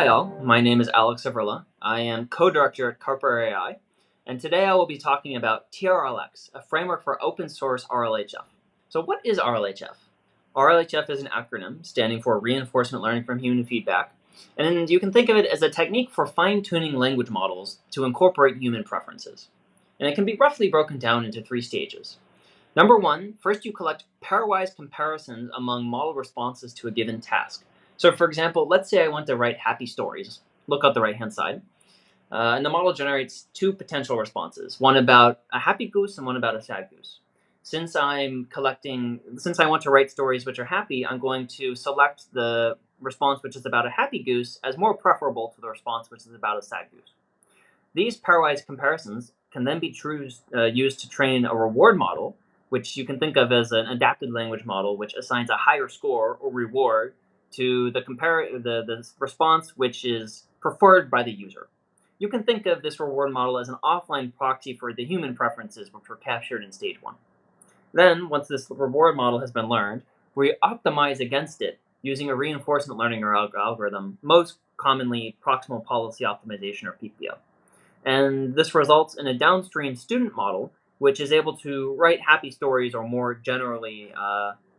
Hi all, my name is Alex Avrilla. I am co-director at CarperAI, and today I will be talking about trlX, a framework for open source RLHF. So what is RLHF? RLHF is an acronym standing for Reinforcement Learning from Human Feedback, and you can think of it as a technique for fine-tuning language models to incorporate human preferences. And it can be roughly broken down into 3 stages. Number 1, first you collect pairwise comparisons among model responses to a given task. So for example, let's say I want to write happy stories. Look at the right-hand side. And the model generates 2 potential responses, one about a happy goose and one about a sad goose. Since I want to write stories which are happy, I'm going to select the response which is about a happy goose as more preferable to the response which is about a sad goose. These pairwise comparisons can then be used to train a reward model, which you can think of as an adapted language model which assigns a higher score or reward to the response which is preferred by the user. You can think of this reward model as an offline proxy for the human preferences which were captured in stage 1. Then, once this reward model has been learned, we optimize against it using a reinforcement learning algorithm, most commonly proximal policy optimization or PPO. And this results in a downstream student model which is able to write happy stories, or more generally,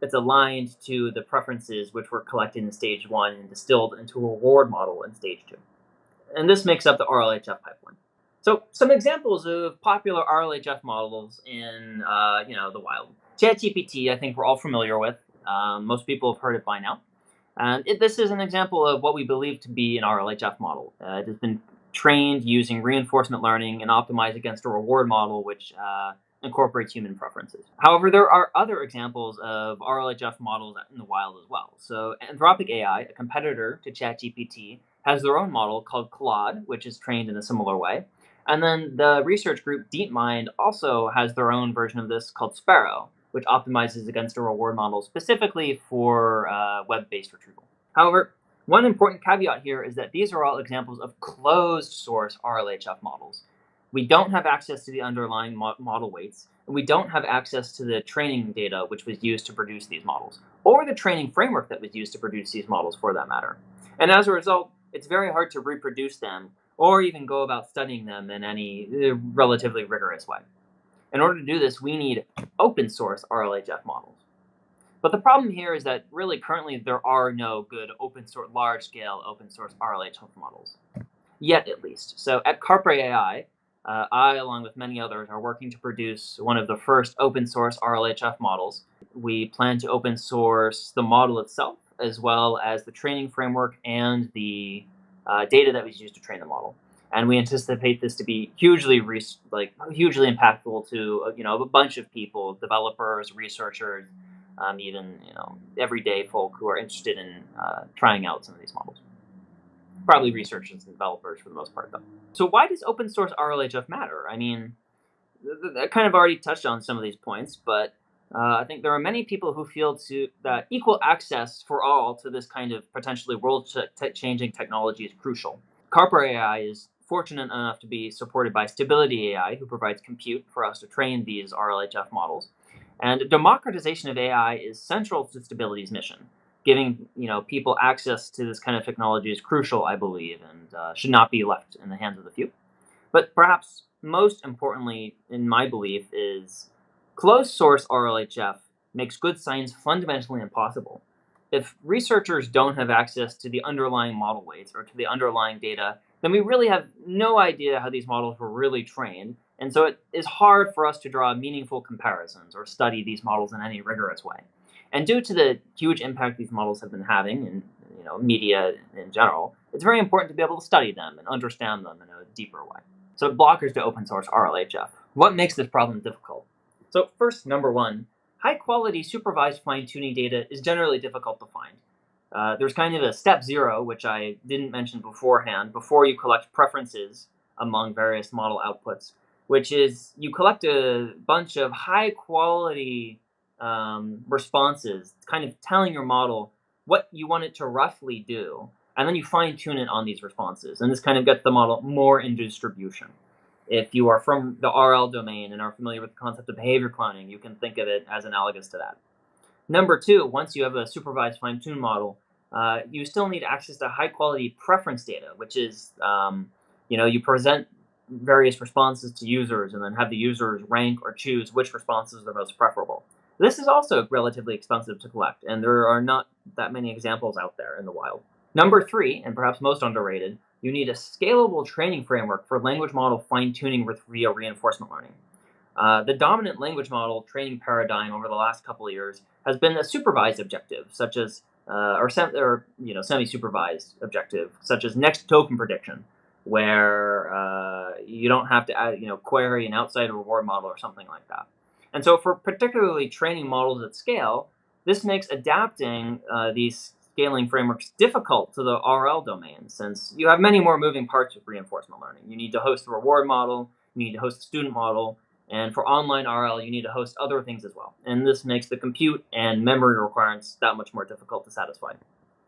it's aligned to the preferences which were collected in stage 1 and distilled into a reward model in stage 2. And this makes up the RLHF pipeline. So some examples of popular RLHF models in the wild. ChatGPT, I think we're all familiar with. Most people have heard it by now. And this is an example of what we believe to be an RLHF model. It has been trained using reinforcement learning and optimized against a reward model which incorporates human preferences. However, there are other examples of RLHF models in the wild as well. So Anthropic AI, a competitor to ChatGPT, has their own model called Claude, which is trained in a similar way. And then the research group DeepMind also has their own version of this called Sparrow, which optimizes against a reward model specifically for web-based retrieval. However, one important caveat here is that these are all examples of closed source RLHF models. We don't have access to the underlying model weights, and we don't have access to the training data which was used to produce these models, or the training framework that was used to produce these models for that matter. And as a result, it's very hard to reproduce them or even go about studying them in any relatively rigorous way. In order to do this, we need open source RLHF models. But the problem here is that really currently there are no good large-scale open source RLHF models, yet at least. So at CarperAI, I, along with many others, are working to produce one of the first open source RLHF models. We plan to open source the model itself, as well as the training framework and the data that was used to train the model. And we anticipate this to be hugely impactful to a bunch of people, developers, researchers, even everyday folk who are interested in trying out some of these models. Probably researchers and developers for the most part, though. So why does open source RLHF matter? I mean, I kind of already touched on some of these points, but I think there are many people who feel that equal access for all to this kind of potentially world-changing technology is crucial. CarperAI is fortunate enough to be supported by Stability AI, who provides compute for us to train these RLHF models. And democratization of AI is central to Stability's mission. Giving people access to this kind of technology is crucial, I believe, and should not be left in the hands of the few. But perhaps most importantly, in my belief, is closed source RLHF makes good science fundamentally impossible. If researchers don't have access to the underlying model weights or to the underlying data, then we really have no idea how these models were really trained, and so it is hard for us to draw meaningful comparisons or study these models in any rigorous way. And due to the huge impact these models have been having in media in general, it's very important to be able to study them and understand them in a deeper way. So blockers to open source RLHF. What makes this problem difficult? So first, number 1, high-quality supervised fine-tuning data is generally difficult to find. There's kind of a step 0, which I didn't mention beforehand, before you collect preferences among various model outputs, which is you collect a bunch of high-quality responses, kind of telling your model what you want it to roughly do, and then you fine-tune it on these responses. And this kind of gets the model more in distribution. If you are from the RL domain and are familiar with the concept of behavior cloning, you can think of it as analogous to that. Number 2, once you have a supervised fine-tuned model, you still need access to high-quality preference data, which is, you present various responses to users and then have the users rank or choose which responses are most preferable. This is also relatively expensive to collect, and there are not that many examples out there in the wild. Number 3, and perhaps most underrated, you need a scalable training framework for language model fine-tuning via reinforcement learning. The dominant language model training paradigm over the last couple of years has been a supervised objective, such as semi-supervised objective, such as next token prediction, where you don't have to query an outside reward model or something like that. And so, for particularly training models at scale, this makes adapting these scaling frameworks difficult to the RL domain, since you have many more moving parts with reinforcement learning. You need to host the reward model, you need to host the student model, and for online RL, you need to host other things as well. And this makes the compute and memory requirements that much more difficult to satisfy,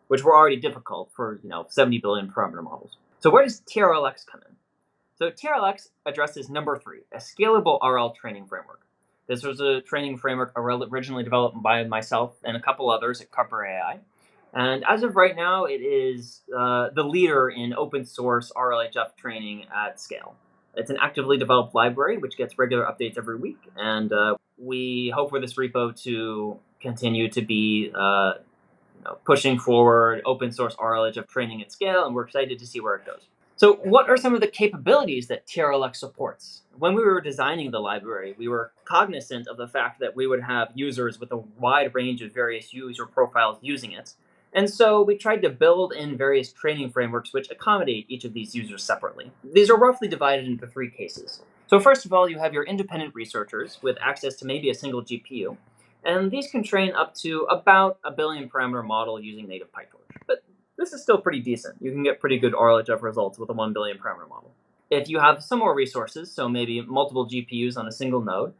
which were already difficult for 70 billion parameter models. So where does trlX come in? So trlX addresses number 3, a scalable RL training framework. This was a training framework originally developed by myself and a couple others at CarperAI. And as of right now, it is the leader in open source RLHF training at scale. It's an actively developed library which gets regular updates every week, and we hope for this repo to continue to be pushing forward open source RLHF training at scale, and we're excited to see where it goes. So what are some of the capabilities that trlX supports? When we were designing the library, we were cognizant of the fact that we would have users with a wide range of various user profiles using it. And so we tried to build in various training frameworks which accommodate each of these users separately. These are roughly divided into 3 cases. So first of all, you have your independent researchers with access to maybe a single GPU. And these can train up to about a billion parameter model using native PyTorch. But this is still pretty decent. You can get pretty good RLHF results with a 1 billion parameter model. If you have some more resources, so maybe multiple GPUs on a single node,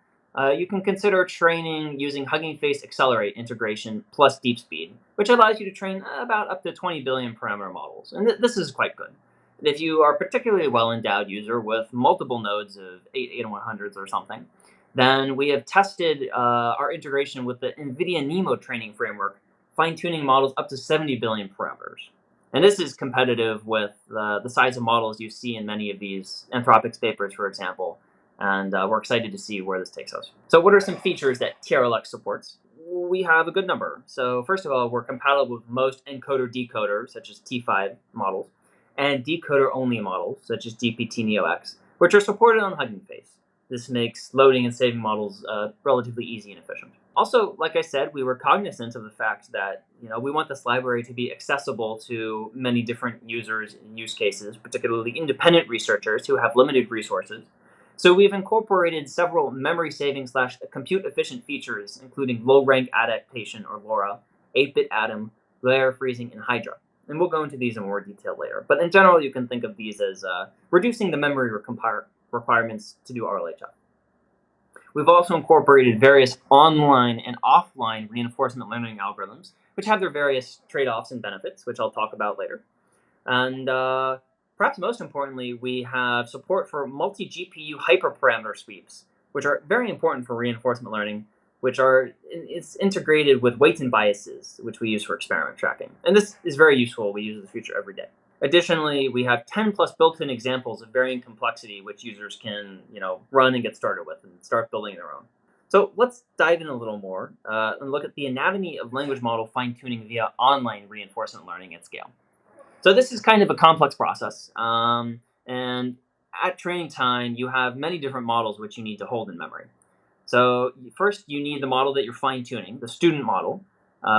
you can consider training using Hugging Face Accelerate integration plus deep speed, which allows you to train about up to 20 billion parameter models. And this is quite good. And if you are a particularly well-endowed user with multiple nodes of 8100s or something, then we have tested our integration with the NVIDIA NeMo training framework, fine-tuning models up to 70 billion parameters. And this is competitive with the size of models you see in many of these Anthropic's papers, for example. And we're excited to see where this takes us. So what are some features that trlX supports? We have a good number. So first of all, we're compatible with most encoder-decoder, such as T5 models, and decoder-only models, such as GPT-NeoX, which are supported on Hugging Face. This makes loading and saving models relatively easy and efficient. Also, like I said, we were cognizant of the fact that we want this library to be accessible to many different users and use cases, particularly independent researchers who have limited resources. So we've incorporated several memory-saving / compute-efficient features, including low-rank adaptation, or LoRa, 8-bit atom, layer freezing, and Hydra. And we'll go into these in more detail later. But in general, you can think of these as reducing the memory requirements to do RLHF. We've also incorporated various online and offline reinforcement learning algorithms, which have their various trade-offs and benefits, which I'll talk about later. And perhaps most importantly, we have support for multi-GPU hyperparameter sweeps, which are very important for reinforcement learning, it's integrated with weights and biases, which we use for experiment tracking. And this is very useful. We use this feature every day. Additionally, we have 10 plus built-in examples of varying complexity which users can, run and get started with and start building their own. So let's dive in a little more and look at the anatomy of language model fine-tuning via online reinforcement learning at scale. So this is kind of a complex process, and at training time, you have many different models which you need to hold in memory. So first, you need the model that you're fine-tuning, the student model,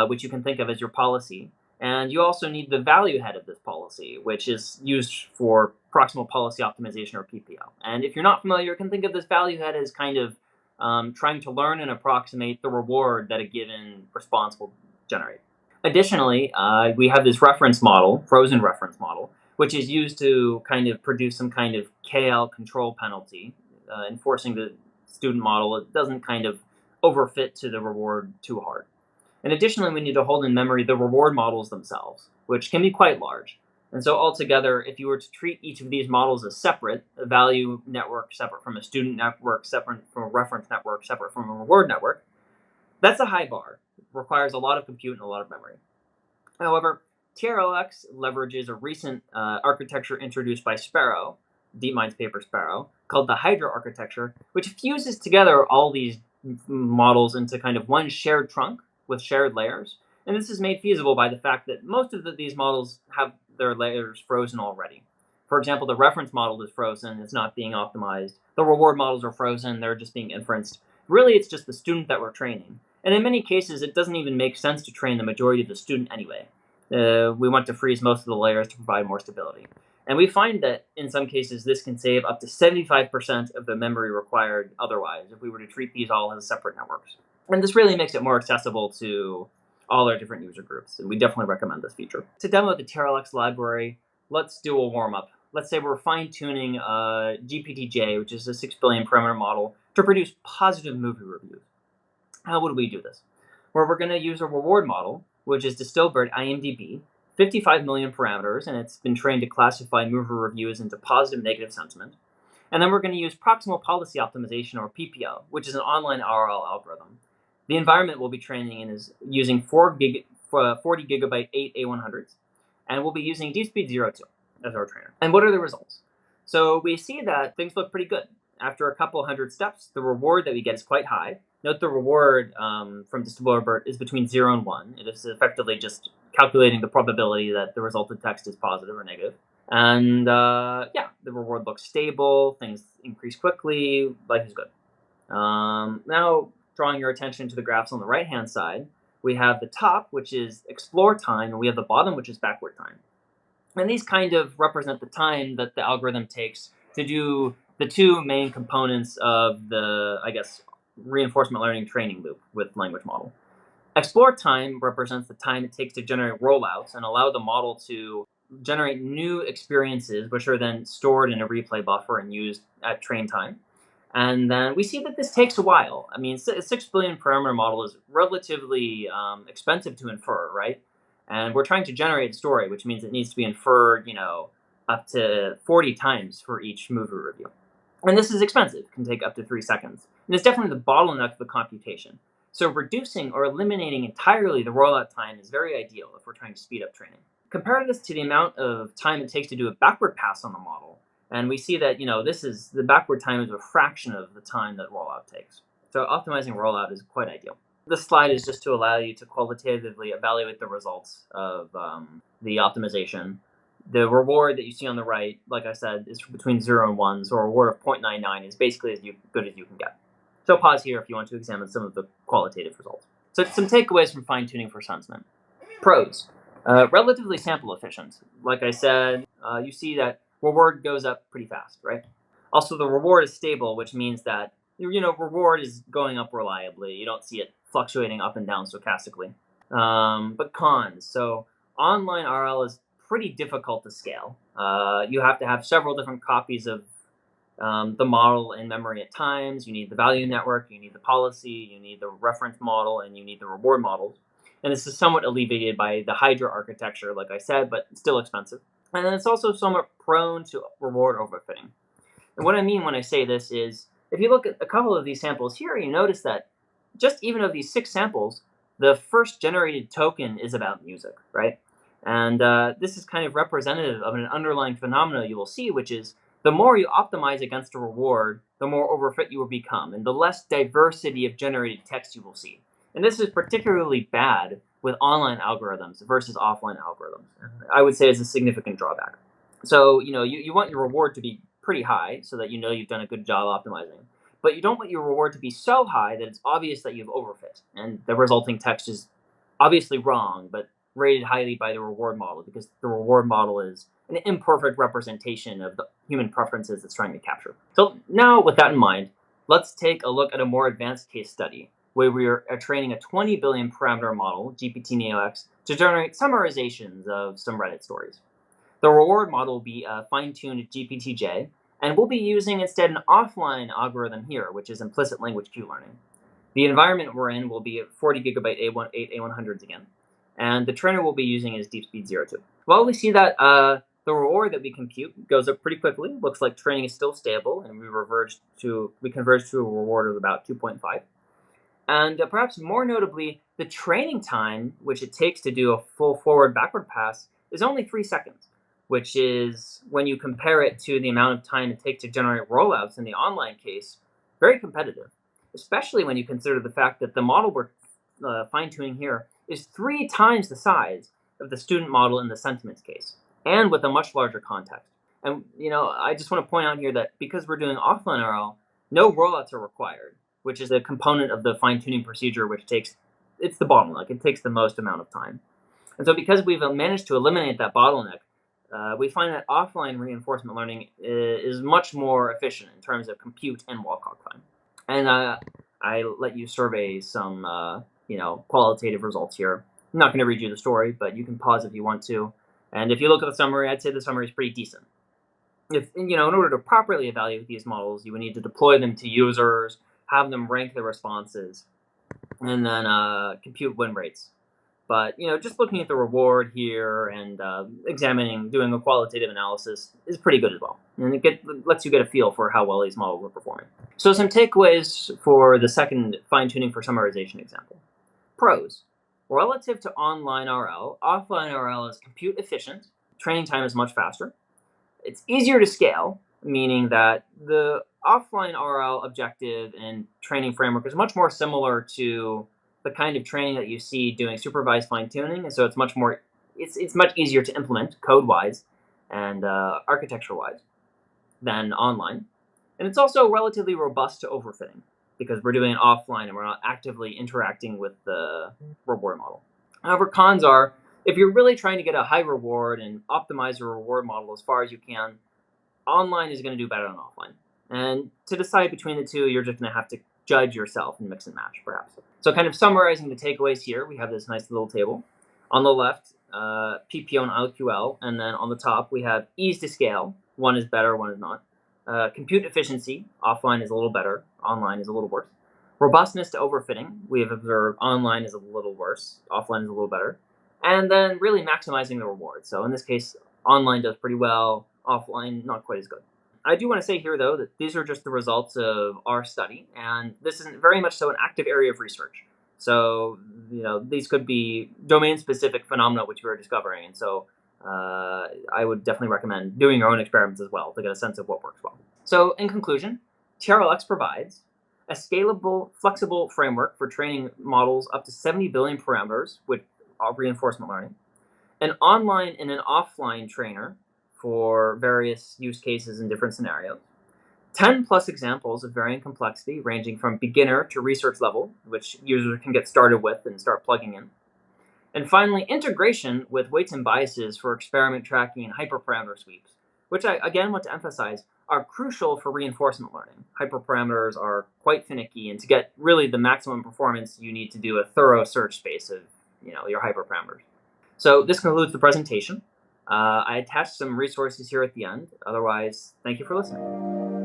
which you can think of as your policy. And you also need the value head of this policy, which is used for proximal policy optimization, or PPO. And if you're not familiar, you can think of this value head as kind of trying to learn and approximate the reward that a given response will generate. Additionally, we have this reference model, frozen reference model, which is used to kind of produce some kind of KL control penalty, enforcing the student model. It doesn't kind of overfit to the reward too hard. And additionally, we need to hold in memory the reward models themselves, which can be quite large. And so altogether, if you were to treat each of these models as separate, a value network separate from a student network, separate from a reference network, separate from a reward network, that's a high bar. It requires a lot of compute and a lot of memory. However, trlX leverages a recent architecture introduced by Sparrow, DeepMind's paper Sparrow, called the Hydra architecture, which fuses together all these models into kind of one shared trunk with shared layers. And this is made feasible by the fact that most of these models have their layers frozen already. For example, the reference model is frozen, it's not being optimized. The reward models are frozen, they're just being inferenced. Really, it's just the student that we're training. And in many cases, it doesn't even make sense to train the majority of the student anyway. We want to freeze most of the layers to provide more stability. And we find that in some cases, this can save up to 75% of the memory required otherwise if we were to treat these all as separate networks. And this really makes it more accessible to all our different user groups, and we definitely recommend this feature. To demo the trlX library, let's do a warm-up. Let's say we're fine-tuning GPT-J, which is a 6 billion parameter model, to produce positive movie reviews. How would we do this? Well, we're going to use a reward model, which is DistillBird IMDb, 55 million parameters, and it's been trained to classify movie reviews into positive, negative sentiment. And then we're going to use proximal policy optimization, or PPO, which is an online RL algorithm. The environment we'll be training in is using 40 gigabyte 8 A100s, and we'll be using DeepSpeed 02 as our trainer. And what are the results? So we see that things look pretty good. After a couple hundred steps, the reward that we get is quite high. Note the reward from DistillBird is between 0 and 1. It is effectively just calculating the probability that the resulted text is positive or negative. And yeah, the reward looks stable, things increase quickly, life is good. Now, drawing your attention to the graphs on the right-hand side, we have the top, which is explore time, and we have the bottom, which is backward time. And these kind of represent the time that the algorithm takes to do the two main components of the, I guess, reinforcement learning training loop with language model. Explore time represents the time it takes to generate rollouts and allow the model to generate new experiences, which are then stored in a replay buffer and used at train time. And then we see that this takes a while. I mean, a 6 billion parameter model is relatively expensive to infer, right? And we're trying to generate a story, which means it needs to be inferred, up to 40 times for each movie review. And this is expensive, it can take up to 3 seconds. And it's definitely the bottleneck of the computation. So reducing or eliminating entirely the rollout time is very ideal if we're trying to speed up training. Compare this to the amount of time it takes to do a backward pass on the model. And we see that, the backward time is a fraction of the time that rollout takes. So optimizing rollout is quite ideal. This slide is just to allow you to qualitatively evaluate the results of the optimization. The reward that you see on the right, like I said, is between 0 and 1, so a reward of 0.99 is basically as good as you can get. So pause here if you want to examine some of the qualitative results. So some takeaways from fine-tuning for sentiment. Pros. Relatively sample efficient. Like I said, you see that reward goes up pretty fast, right? Also, the reward is stable, which means that reward is going up reliably. You don't see it fluctuating up and down stochastically. But cons. So online RL is pretty difficult to scale. You have to have several different copies of the model in memory at times. You need the value network, you need the policy, you need the reference model, and you need the reward models. And this is somewhat alleviated by the Hydra architecture, like I said, but still expensive. And then it's also somewhat prone to reward overfitting. And what I mean when I say this is, if you look at a couple of these samples here, you notice that just even of these 6 samples, the first generated token is about music, right? And this is kind of representative of an underlying phenomena you will see, which is the more you optimize against a reward, the more overfit you will become, and the less diversity of generated text you will see. And this is particularly bad with online algorithms versus offline algorithms. I would say it's a significant drawback. So, you want your reward to be pretty high so that you've done a good job optimizing. But you don't want your reward to be so high that it's obvious that you've overfit. And the resulting text is obviously wrong, but rated highly by the reward model, because the reward model is an imperfect representation of the human preferences it's trying to capture. So now, with that in mind, let's take a look at a more advanced case study where we are training a 20 billion parameter model, GPT-NeoX, to generate summarizations of some Reddit stories. The reward model will be a fine-tuned GPT-J, and we'll be using instead an offline algorithm here, which is implicit language queue learning. The environment we're in will be at 40 gigabyte 8 A100s again, and the trainer we'll be using is DeepSpeed 02. Well, we see that the reward that we compute goes up pretty quickly. Looks like training is still stable, and we converge to a reward of about 2.5. And perhaps more notably, the training time which it takes to do a full forward-backward pass is only 3 seconds, which is, when you compare it to the amount of time it takes to generate rollouts in the online case, very competitive, especially when you consider the fact that the model we're fine-tuning here is 3 times the size of the student model in the sentiments case, and with a much larger context. And I just want to point out here that because we're doing offline RL, no rollouts are required, which is a component of the fine-tuning procedure it's the bottleneck. It takes the most amount of time. And so because we've managed to eliminate that bottleneck, we find that offline reinforcement learning is much more efficient in terms of compute and wall-clock time. And I let you survey some qualitative results here. I'm not going to read you the story, but you can pause if you want to. And if you look at the summary, I'd say the summary is pretty decent. In order to properly evaluate these models, you would need to deploy them to users, have them rank the responses, and then compute win rates. But just looking at the reward here and doing a qualitative analysis is pretty good as well. And it lets you get a feel for how well these models are performing. So some takeaways for the second fine-tuning for summarization example. Pros. Relative to online RL, offline RL is compute efficient. Training time is much faster. It's easier to scale, meaning that the offline RL objective and training framework is much more similar to the kind of training that you see doing supervised fine-tuning, and so it's much easier to implement code-wise and architecture-wise than online. And it's also relatively robust to overfitting because we're doing it offline and we're not actively interacting with the reward model. However, cons are, if you're really trying to get a high reward and optimize your reward model as far as you can, online is going to do better than offline. And to decide between the two, you're just going to have to judge yourself and mix and match, perhaps. So kind of summarizing the takeaways here, we have this nice little table. On the left, PPO and LQL, and then on the top, we have ease to scale. One is better, one is not. Compute efficiency, offline is a little better, online is a little worse. Robustness to overfitting, we have observed online is a little worse, offline is a little better. And then really maximizing the reward. So in this case, online does pretty well, offline not quite as good. I do want to say here, though, that these are just the results of our study, and this is very much so an active area of research. So, these could be domain-specific phenomena which we are discovering, and so I would definitely recommend doing your own experiments as well to get a sense of what works well. So, in conclusion, trlX provides a scalable, flexible framework for training models up to 70 billion parameters with reinforcement learning, an online and an offline trainer for various use cases in different scenarios, 10 plus examples of varying complexity ranging from beginner to research level, which users can get started with and start plugging in, and finally integration with weights and biases for experiment tracking and hyperparameter sweeps, which I again want to emphasize are crucial for reinforcement learning. Hyperparameters are quite finicky, and to get really the maximum performance, you need to do a thorough search space of your hyperparameters. So this concludes the presentation. I attached some resources here at the end. Otherwise, thank you for listening.